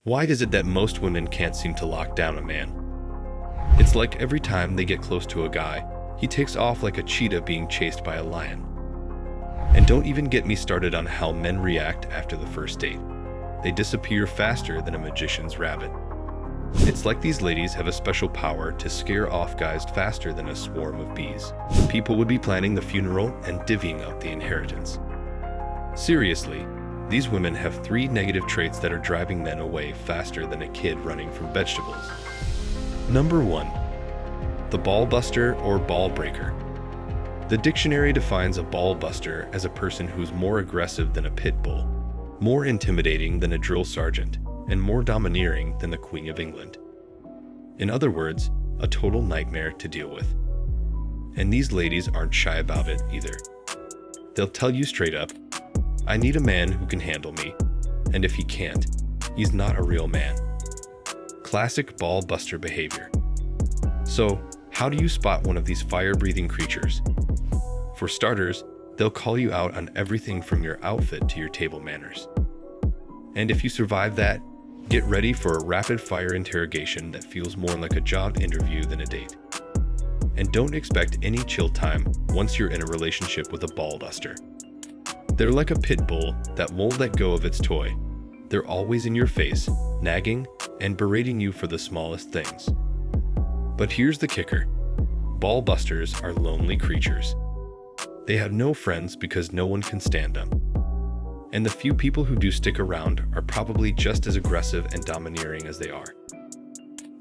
Why is it that most women can't seem to lock down a man? It's like every time they get close to a guy, he takes off like a cheetah being chased by a lion. And don't even get me started on how men react after the first date. They disappear faster than a magician's rabbit. It's like these ladies have a special power to scare off guys faster than a swarm of bees. People would be planning the funeral and divvying out the inheritance. Seriously, these women have 3 negative traits that are driving men away faster than a kid running from vegetables. Number 1. The ball buster or ball breaker. The dictionary defines a ball buster as a person who's more aggressive than a pit bull, more intimidating than a drill sergeant, and more domineering than the Queen of England. In other words, a total nightmare to deal with. And these ladies aren't shy about it either. They'll tell you straight up, I need a man who can handle me, and if he can't, he's not a real man. Classic ball buster behavior. So, how do you spot one of these fire-breathing creatures? For starters, they'll call you out on everything from your outfit to your table manners. And if you survive that, get ready for a rapid-fire interrogation that feels more like a job interview than a date. And don't expect any chill time once you're in a relationship with a ball buster. They're like a pit bull that won't let go of its toy. They're always in your face, nagging and berating you for the smallest things. But here's the kicker. Ball busters are lonely creatures. They have no friends because no one can stand them. And the few people who do stick around are probably just as aggressive and domineering as they are.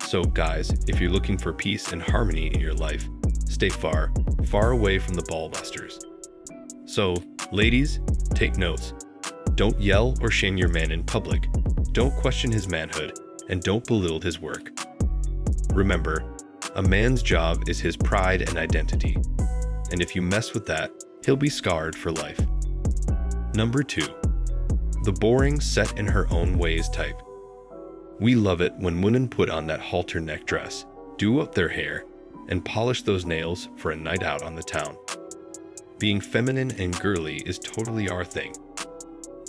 So guys, if you're looking for peace and harmony in your life, stay far, far away from the ball busters. So, ladies, take notes. Don't yell or shame your man in public. Don't question his manhood, and don't belittle his work. Remember, a man's job is his pride and identity. And if you mess with that, he'll be scarred for life. Number 2. The boring, set-in-her-own-ways type. We love it when women put on that halter neck dress, do up their hair, and polish those nails for a night out on the town. Being feminine and girly is totally our thing.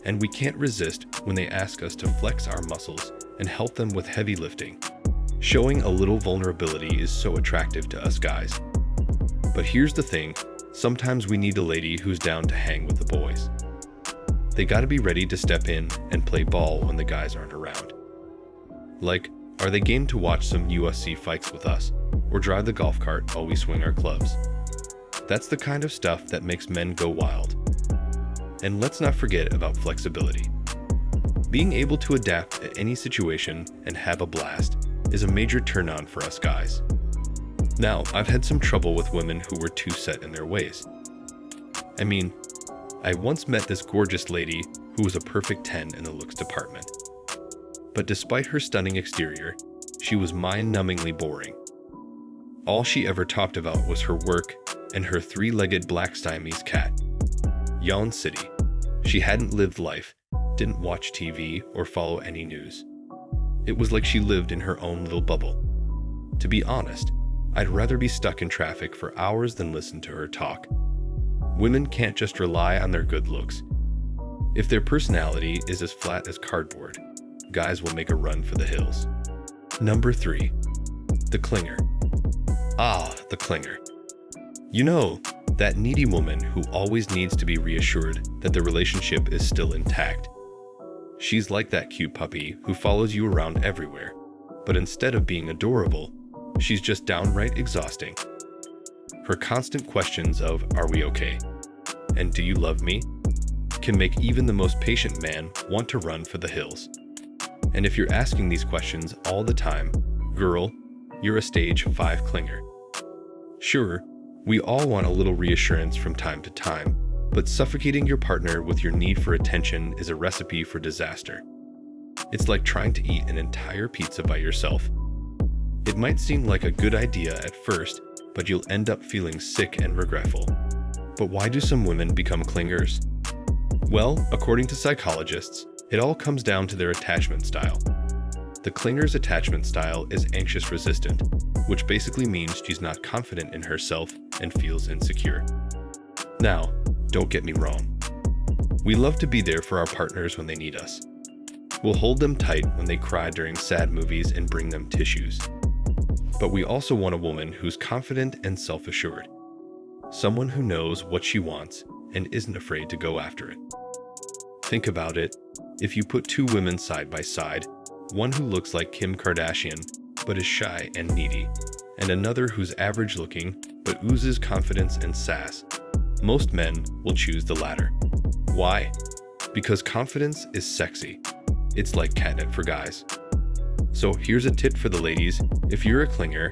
And we can't resist when they ask us to flex our muscles and help them with heavy lifting. Showing a little vulnerability is so attractive to us guys. But here's the thing, sometimes we need a lady who's down to hang with the boys. They gotta be ready to step in and play ball when the guys aren't around. Like, are they game to watch some UFC fights with us, or drive the golf cart while we swing our clubs? That's the kind of stuff that makes men go wild. And let's not forget about flexibility. Being able to adapt at any situation and have a blast is a major turn-on for us guys. Now, I've had some trouble with women who were too set in their ways. I mean, I once met this gorgeous lady who was a perfect 10 in the looks department. But despite her stunning exterior, she was mind-numbingly boring. All she ever talked about was her work and her 3-legged black Siamese cat. Yawn City. She hadn't lived life, didn't watch TV or follow any news. It was like she lived in her own little bubble. To be honest, I'd rather be stuck in traffic for hours than listen to her talk. Women can't just rely on their good looks. If their personality is as flat as cardboard, guys will make a run for the hills. Number 3. The clinger. Ah, the clinger. You know, that needy woman who always needs to be reassured that the relationship is still intact. She's like that cute puppy who follows you around everywhere, but instead of being adorable, she's just downright exhausting. Her constant questions of, "Are we okay?" and "Do you love me?" can make even the most patient man want to run for the hills. And if you're asking these questions all the time, girl, you're a stage 5 clinger. Sure, we all want a little reassurance from time to time, but suffocating your partner with your need for attention is a recipe for disaster. It's like trying to eat an entire pizza by yourself. It might seem like a good idea at first, but you'll end up feeling sick and regretful. But why do some women become clingers? Well, according to psychologists, it all comes down to their attachment style. The clinger's attachment style is anxious resistant, which basically means she's not confident in herself and feels insecure. Now, don't get me wrong. We love to be there for our partners when they need us. We'll hold them tight when they cry during sad movies and bring them tissues. But we also want a woman who's confident and self-assured. Someone who knows what she wants and isn't afraid to go after it. Think about it. If you put two women side by side, one who looks like Kim Kardashian but is shy and needy, and another who's average looking but oozes confidence and sass, most men will choose the latter. Why? Because confidence is sexy. It's like catnip for guys. So here's a tip for the ladies. If you're a clinger,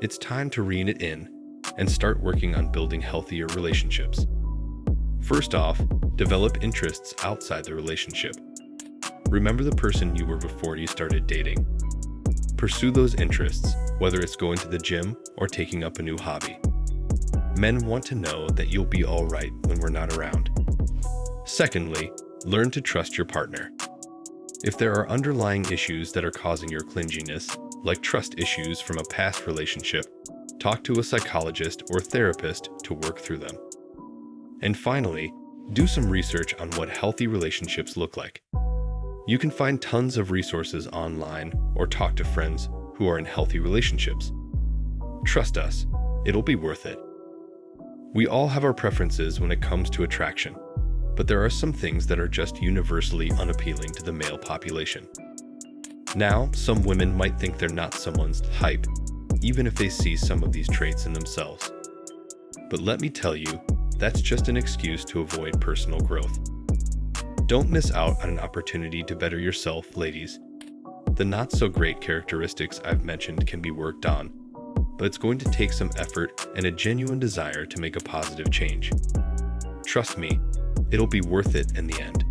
it's time to rein it in and start working on building healthier relationships. First off, develop interests outside the relationship. Remember the person you were before you started dating. Pursue those interests, whether it's going to the gym or taking up a new hobby. Men want to know that you'll be all right when we're not around. Secondly, learn to trust your partner. If there are underlying issues that are causing your clinginess, like trust issues from a past relationship, talk to a psychologist or therapist to work through them. And finally, do some research on what healthy relationships look like. You can find tons of resources online or talk to friends who are in healthy relationships. Trust us, it'll be worth it. We all have our preferences when it comes to attraction, but there are some things that are just universally unappealing to the male population. Now, some women might think they're not someone's type, even if they see some of these traits in themselves. But let me tell you, that's just an excuse to avoid personal growth. Don't miss out on an opportunity to better yourself, ladies. The not-so-great characteristics I've mentioned can be worked on, but it's going to take some effort and a genuine desire to make a positive change. Trust me, it'll be worth it in the end.